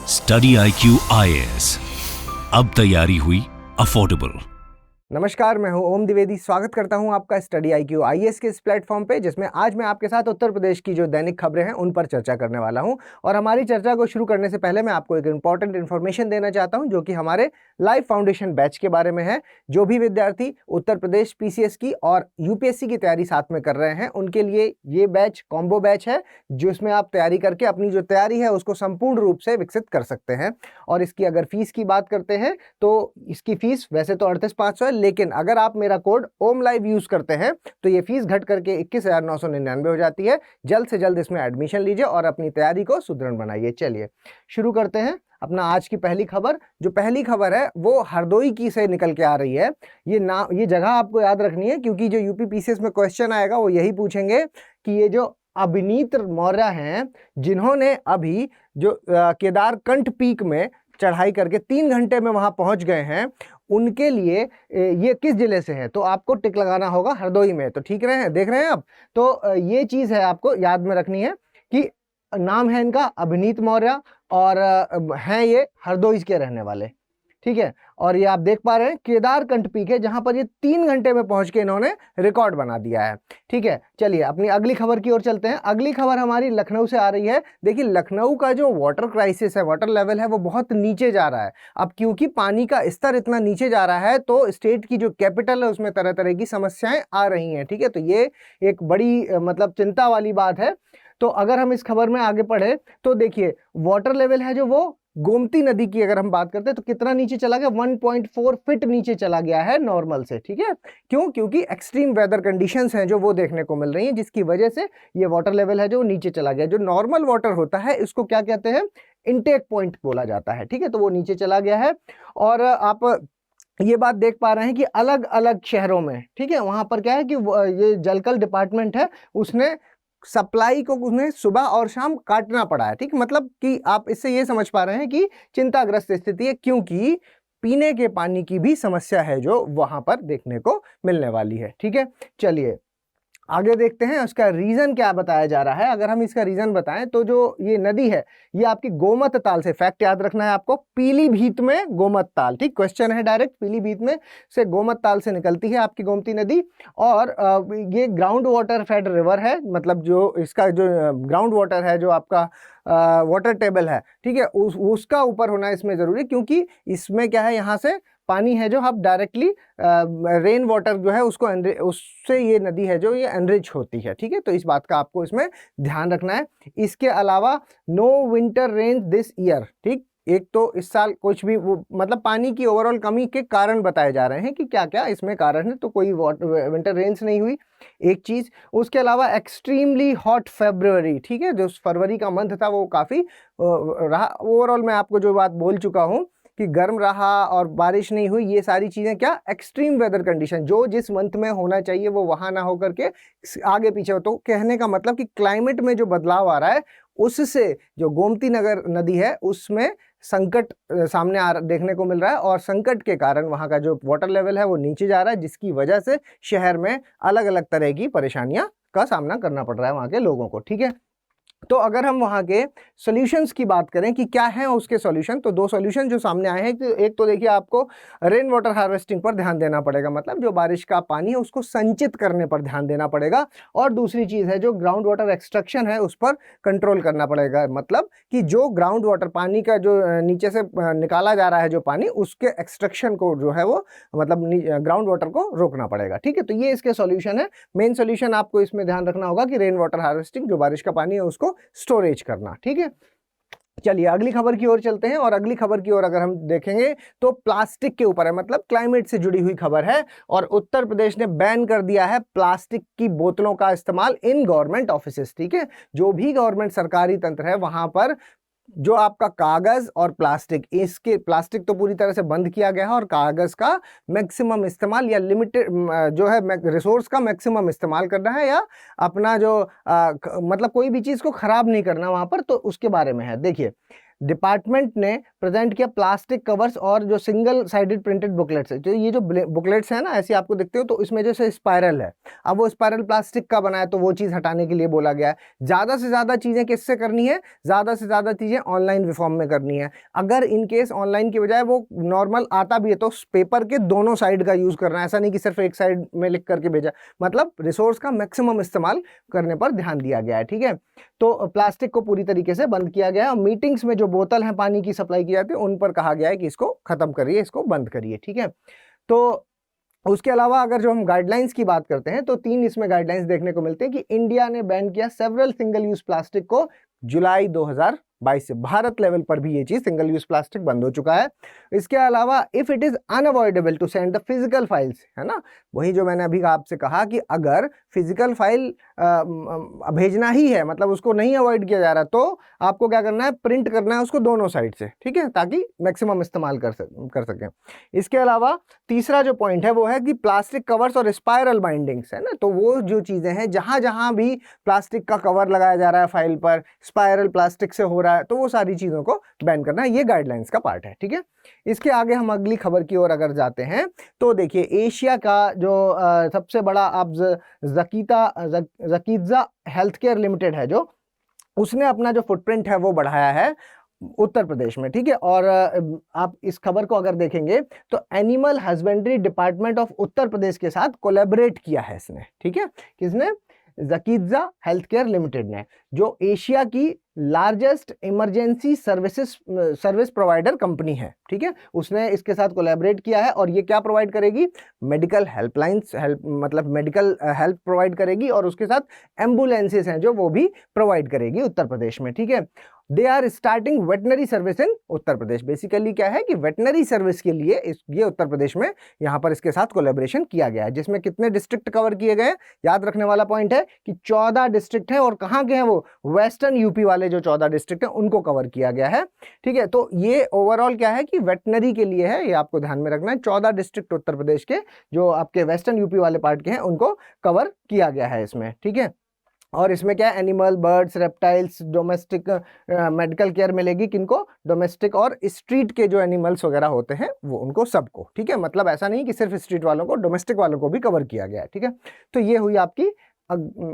Study IQ IAS, अब तैयारी हुई अफोर्डेबल। नमस्कार, मैं हूं ओम द्विवेदी। स्वागत करता हूं आपका स्टडी IQ IAS के इस प्लेटफॉर्म पे, जिसमें आज मैं आपके साथ उत्तर प्रदेश की जो दैनिक खबरें हैं उन पर चर्चा करने वाला हूं। और हमारी चर्चा को शुरू करने से पहले मैं आपको एक इंपॉर्टेंट इन्फॉर्मेशन देना चाहता हूं, जो कि हमारे लाइफ फाउंडेशन बैच के बारे में है। जो भी विद्यार्थी उत्तर प्रदेश PCS की और UPSC की तैयारी साथ में कर रहे हैं, उनके लिए ये बैच कॉम्बो बैच है, जिसमें आप तैयारी करके अपनी जो तैयारी है उसको संपूर्ण रूप से विकसित कर सकते हैं। और इसकी अगर फीस की बात करते हैं तो इसकी फीस वैसे तो 38,500 है, लेकिन अगर आप मेरा कोड ओम लाइव यूज करते हैं तो ये फीस घट करके 21,999 हो जाती है। जल्द से जल्द इसमें एडमिशन लीजिए और अपनी तैयारी को सुदृढ़ बनाइए। चलिए शुरू करते हैं अपना आज की पहली खबर। जो पहली खबर है वो हरदोई की से निकल के आ रही है। ये जगह आपको याद रखनी है, क्योंकि जो UP PCS में क्वेश्चन आएगा वो यही पूछेंगे कि ये जो अभिनीत मौर्य हैं, जिन्होंने अभी जो केदारकंठ पीक में चढ़ाई करके 3 घंटे में वहां पहुंच गए हैं, उनके लिए ये किस जिले से है, तो आपको टिक लगाना होगा हरदोई में। तो ठीक रहे हैं, देख रहे हैं आप। तो ये चीज है आपको याद में रखनी है कि नाम है इनका अभिनीत मौर्य और हैं ये हरदोई के रहने वाले, ठीक है। और ये आप देख पा रहे हैं केदारकंठ पीक है, जहां पर ये 3 घंटे में पहुंच के इन्होंने रिकॉर्ड बना दिया है, ठीक है। चलिए अपनी अगली खबर की ओर चलते हैं। अगली खबर हमारी लखनऊ से आ रही है। देखिए लखनऊ का जो वाटर क्राइसिस है, वाटर लेवल है, वो बहुत नीचे जा रहा है। अब क्योंकि पानी का स्तर इतना नीचे जा रहा है तो स्टेट की जो कैपिटल है उसमें तरह तरह की समस्याएं आ रही हैं, ठीक है। तो ये एक बड़ी मतलब चिंता वाली बात है। तो अगर हम इस खबर में आगे पढ़े तो देखिए वाटर लेवल है जो वो गोमती नदी की अगर हम बात करते हैं तो कितना नीचे चला गया, 1.4 फीट नीचे चला गया है नॉर्मल से, ठीक है। क्यों? क्योंकि एक्सट्रीम वेदर कंडीशंस हैं जो वो देखने को मिल रही हैं, जिसकी वजह से ये वाटर लेवल है जो नीचे चला गया। जो नॉर्मल वाटर होता है इसको क्या कहते हैं, इनटेक पॉइंट बोला जाता है, ठीक है। तो वो नीचे चला गया है। और आप ये बात देख पा रहे हैं कि अलग अलग शहरों में, ठीक है, वहां पर क्या है कि ये जलकल डिपार्टमेंट है, उसने सप्लाई को उन्हें सुबह और शाम काटना पड़ा है, ठीक। मतलब कि आप इससे ये समझ पा रहे हैं कि चिंताग्रस्त स्थिति है, क्योंकि पीने के पानी की भी समस्या है जो वहां पर देखने को मिलने वाली है, ठीक है। चलिए आगे देखते हैं उसका रीजन क्या बताया जा रहा है। अगर हम इसका रीजन बताएं तो जो ये नदी है ये आपकी गोमत ताल से, फैक्ट याद रखना है आपको, पीलीभीत में गोमत ताल, ठीक, क्वेश्चन है डायरेक्ट, पीलीभीत में से गोमत ताल से निकलती है आपकी गोमती नदी। और ये ग्राउंड वाटर फेड रिवर है, मतलब जो इसका जो ग्राउंड वाटर है, जो आपका वाटर टेबल है, ठीक है, उसका ऊपर होना इसमें जरूरी, क्योंकि इसमें क्या है, यहाँ से पानी है जो आप डायरेक्टली रेन वाटर जो है उसको उससे ये नदी है जो ये एनरिच होती है, ठीक है। तो इस बात का आपको इसमें ध्यान रखना है। इसके अलावा no winter rain this year, ठीक, एक तो इस साल कुछ भी वो मतलब पानी की ओवरऑल कमी के कारण बताए जा रहे हैं कि क्या क्या इसमें कारण है। तो कोई विंटर रेन्स नहीं हुई, एक चीज। उसके अलावा एक्सट्रीमली हॉट फेब्रुअरी, ठीक है, जो फरवरी का मंथ था वो काफी रहा। ओवरऑल मैं आपको जो बात बोल चुका हूँ कि गर्म रहा और बारिश नहीं हुई, ये सारी चीजें क्या एक्सट्रीम वेदर कंडीशन, जो जिस मंथ में होना चाहिए वो वहां ना होकर के आगे पीछे हो। तो कहने का मतलब कि क्लाइमेट में जो बदलाव आ रहा है उससे जो गोमती नगर नदी है उसमें संकट सामने देखने को मिल रहा है, और संकट के कारण वहां का जो वाटर लेवल है वो नीचे जा रहा है, जिसकी वजह से शहर में अलग अलग तरह की परेशानियां का सामना करना पड़ रहा है वहां के लोगों को, ठीक है। तो अगर हम वहाँ के सॉल्यूशंस की बात करें कि क्या है उसके सॉल्यूशन, तो 2 सॉल्यूशन जो सामने आए हैं। तो एक तो देखिए आपको रेन वाटर हार्वेस्टिंग पर ध्यान देना पड़ेगा, मतलब जो बारिश का पानी है उसको संचित करने पर ध्यान देना पड़ेगा। और दूसरी चीज़ है जो ग्राउंड वाटर एक्सट्रैक्शन है उस पर कंट्रोल करना पड़ेगा, मतलब कि जो ग्राउंड वाटर पानी का जो नीचे से निकाला जा रहा है जो पानी, उसके एक्सट्रैक्शन को जो है वो मतलब ग्राउंड वाटर को रोकना पड़ेगा, ठीक है। तो ये इसके सॉल्यूशन है। मेन सॉल्यूशन आपको इसमें ध्यान रखना होगा कि रेन वाटर हार्वेस्टिंग, जो बारिश का पानी है उसको स्टोरेज करना, ठीक है। चलिए अगली खबर की ओर चलते हैं। और अगली खबर की ओर अगर हम देखेंगे तो प्लास्टिक के ऊपर है, मतलब क्लाइमेट से जुड़ी हुई खबर है। और उत्तर प्रदेश ने बैन कर दिया है प्लास्टिक की बोतलों का इस्तेमाल इन गवर्नमेंट ऑफिसेस, ठीक है। जो भी गवर्नमेंट सरकारी तंत्र है वहां पर जो आपका कागज और प्लास्टिक, इसके प्लास्टिक तो पूरी तरह से बंद किया गया है, और कागज का मैक्सिमम इस्तेमाल या लिमिटेड जो है रिसोर्स का मैक्सिमम इस्तेमाल करना है, या अपना जो मतलब कोई भी चीज़ को खराब नहीं करना वहां पर, तो उसके बारे में है। देखिए डिपार्टमेंट ने प्रेजेंट किया प्लास्टिक कवर्स और जो सिंगल साइडेड प्रिंटेड बुकलेट्स है, जो ये जो बुकलेट्स है ना ऐसे आपको दिखते हो, तो इसमें जैसे स्पाइरल है, अब वो स्पाइरल प्लास्टिक का बना है तो वो चीज़ हटाने के लिए बोला गया है। ज़्यादा से ज़्यादा चीज़ें किससे करनी है, ज़्यादा से ज़्यादा चीज़ें ऑनलाइन फॉर्म में करनी है। अगर इन केस ऑनलाइन की बजाय वो नॉर्मल आता भी है तो पेपर के दोनों साइड का यूज़ करना है, ऐसा नहीं कि सिर्फ एक साइड में लिख करके भेजा, मतलब रिसोर्स का मैक्सिमम इस्तेमाल करने पर ध्यान दिया गया है। ठीक है, तो प्लास्टिक को पूरी तरीके से बंद किया गया है और मीटिंग्स में जो बोतल है पानी की सप्लाई की जाती है उन पर कहा गया है कि इसको खत्म करिए, इसको बंद करिए। ठीक है, तो उसके अलावा अगर जो हम गाइडलाइंस की बात करते हैं तो 3 इसमें गाइडलाइंस देखने को मिलते हैं कि इंडिया ने बैन किया सेवरल सिंगल यूज प्लास्टिक को जुलाई 2022 से। भारत लेवल पर भी ये चीज सिंगल यूज प्लास्टिक बंद हो चुका है। इसके अलावा if it is unavoidable to send the physical files, है ना, वही जो मैंने अभी आपसे कहा कि अगर फिजिकल फाइल भेजना ही है, मतलब उसको नहीं अवॉइड किया जा रहा, तो आपको क्या करना है, प्रिंट करना है उसको दोनों साइड से। ठीक है, ताकि मैक्सिमम इस्तेमाल कर सकें। इसके अलावा तीसरा जो पॉइंट है वो है कि प्लास्टिक कवर्स और स्पाइरल बाइंडिंग्स, है ना, तो वो जो चीज़ें हैं जहाँ जहाँ भी प्लास्टिक का कवर लगाया जा रहा है फाइल पर, स्पाइरल प्लास्टिक से हो रहा है, तो वो सारी चीज़ों को बैन करना है। ये गाइडलाइंस का पार्ट है। ठीक है, इसके आगे हम अगली खबर की ओर अगर जाते हैं तो देखिए एशिया का जो सबसे बड़ा आप जकीज़ा हेल्थ केयर लिमिटेड है, जो उसने अपना जो फुटप्रिंट है वो बढ़ाया है उत्तर प्रदेश में। ठीक है, और आप इस खबर को अगर देखेंगे तो animal husbandry department of Uttar Pradesh के साथ कोलैबोरेट किया है इसने। ठीक है, किसने, जकीज़ा हेल्थ केयर लिमिटेड ने, जो एशिया की largest emergency service provider company है। ठीक है, उसने इसके साथ कोलैबोरेट किया है और ये क्या प्रोवाइड करेगी, मेडिकल हेल्पलाइंस, मतलब मेडिकल हेल्प प्रोवाइड करेगी और उसके साथ एम्बुलेंसेस हैं जो वो भी प्रोवाइड करेगी उत्तर प्रदेश में। ठीक है, they are starting veterinary service in Uttar Pradesh. Basically क्या है कि वेटनरी सर्विस के लिए ये उत्तर प्रदेश में यहाँ पर इसके साथ कोलैबोरेशन किया गया है, जिसमें कितने डिस्ट्रिक्ट कवर किए गए। याद रखने वाला पॉइंट है कि 14 डिस्ट्रिक्ट हैं और कहाँ के हैं वो, वेस्टर्न यूपी वाले जो 14 डिस्ट्रिक्ट हैं उनको कवर किया गया है। ठीक है, तो ये ओवरऑल क्या है कि वेटनरी के लिए है, ये आपको ध्यान में रखना है। 14 डिस्ट्रिक्ट उत्तर प्रदेश के जो आपके वेस्टर्न यूपी वाले पार्ट के हैं उनको कवर किया गया है इसमें। ठीक है, और इसमें क्या है, animal, birds, reptiles, domestic medical care मिलेगी किनको, डोमेस्टिक और स्ट्रीट के जो एनिमल्स वगैरह होते हैं वो उनको सबको। ठीक है, मतलब ऐसा नहीं कि सिर्फ स्ट्रीट वालों को, डोमेस्टिक वालों को भी कवर किया गया है। ठीक है, तो ये हुई आपकी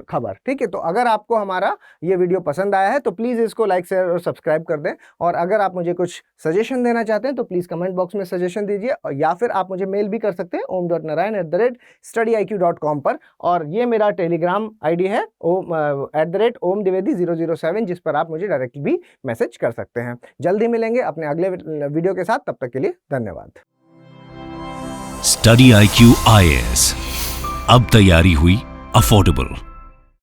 खबर। ठीक है, तो अगर आपको हमारा ये वीडियो पसंद आया है तो प्लीज़ इसको लाइक, शेयर और सब्सक्राइब कर दें। और अगर आप मुझे कुछ सजेशन देना चाहते हैं तो प्लीज़ कमेंट बॉक्स में सजेशन दीजिए, और या फिर आप मुझे मेल भी कर सकते हैं om.narayan@studiiq.com पर। और ये मेरा टेलीग्राम आईडी है @omdivedi007, जिस पर आप मुझे डायरेक्टली भी मैसेज कर सकते हैं। जल्दी मिलेंगे अपने अगले वीडियो के साथ, तब तक के लिए धन्यवाद। स्टडी IQ IAS, अब तैयारी हुई अफोर्डेबल।